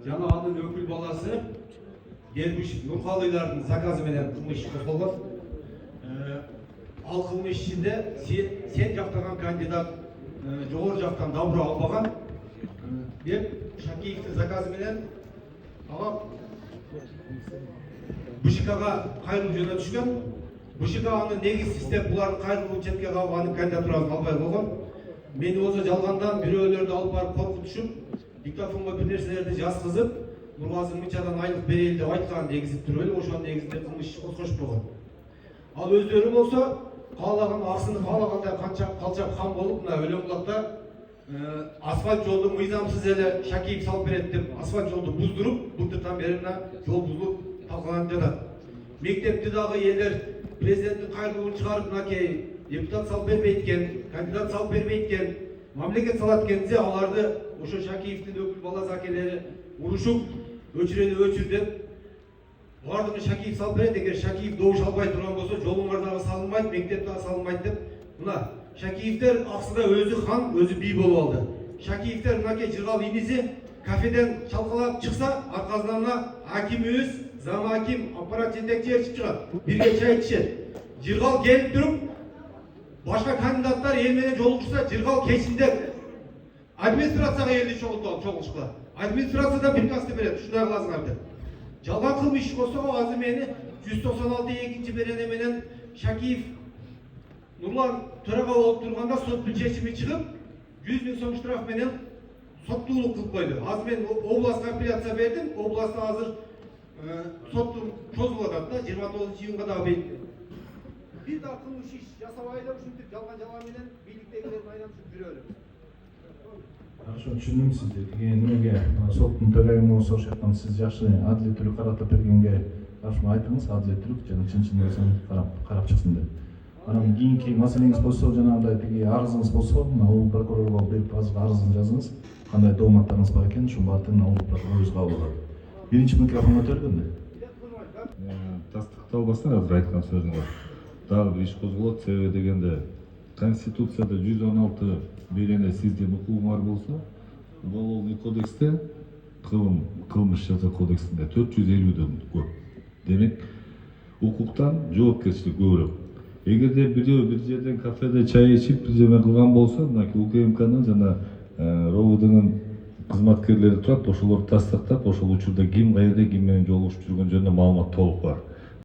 жана анын өкүл баласы Дербиш Нуркалыйлардын заказы менен кылмыш козголгон. Ал кылмыш ишинде сен жактаган кандидат жогору жактан добро албаган деп Шакиевдин заказы менен ага БШКга кайрылуу жөнөтүшкөн. БШК аны негизсиз деп булардын кайрылуу четке калып анын кандидатурасын албай койгон. Мени болсо жалгандан бирөөлөрдү алып барып коркутушуп, диктофонго бир нерселерди жазгызып, Нургазы мынчадан айлык берейин деп айткан негизип туруп эле ошонун негизинде кылмыш иш козгошуп койгон. Ал өздөрү болсо каалаган аксыны каалагандай калчап кам болуп, мына Өлөң булакта асфальт жолду мыйзамсыз эле Шакиев салып берет деп асфальт жолду буздуруп, былтыртан бери мына жол бузулуп талкаланып жатат. Мектепти дагы элер президенттин кайрылуун чыгарып, мынакей депутат салып бербейт экен, кандидат салып бербейт экен, мамлекет салат экенсе, аларды ошо Шакиевдин өкүл баласы акелери урушуп, өчүр деп, бардыгы Шакиев салып берет, эгер Шакиев добуш албай турган болсо, жолуңар дагы салынбайт, мектеп дагы салынбайт деп, мына Шакиевдер аксыда өзү хан, өзү бий болуп алды. Шакиевдер мынакей жыргал иниси кафеден чалкалап чыкса, аркасынан мына акимибиз, зам аким, аппарат жетекчи ээрчип чыгат, бирге чай ичишет. Жыргал келип туруп, башка кандидаттар эл менен жолугушса, жыргал кечинде администрацияга элди чогулушкула. Администрацияда приказды берет, ушундай кыласыңар деп. Жалган кылмыш иш козгогон азыр мени 196 берене менен Шакиев Нурлан төрага болуп турганда соттун чечими чыгып, 100 000 сом штраф менен соттуулук кылып койду. Азыр мен областка апелляция бердим, областта азыр соттун чозулуп атат да, 29-июнга дагы бекитти. Бир да кылмыш иш жасабай эле ушинтип жалган менен бийликтегилердин айланышып жүрөлү. Хорошо, түшүндүм сизди. Немеге соттун төрайымы сорашаткан, сиз жакшы адилеттүүлүк каратып бергенге рахмат айтыңыз, адилеттүүлүк жана чын нерсени карап чыксын деп. Анан кийинки маселеңиз болсо, жанагындай тиги арызыңыз болсо, ауыл прокурорго берип арызын жазыңыз. Кандай дооматтарыңыз бар экен, ушунун баардыгын ауыл прокурорубуз кабыл алат. Биринчи микрофонго көтөргөндө. Тастыкталбастан азыр айткан сөзүңөр дагы бир иш козголот. Себеби дегенде Конституцияда 116 берене сиздин укугуңар болсо, Уголовный кодексте, кылмыш жаза кодексинде 450дөн көп. Демек, укуктан жоопкерчилик көбүрөөк. Эгерде бирөө бир жерден кафеде чай ичип бир жерме кылган болсо, мынакей УКМКнын жана РОВДнын кызматкерлери турат, ошолорду тастыктап, ошол учурда ким каерде ким менен жолугушуп жүргөн жөнүндө маалымат толук бар.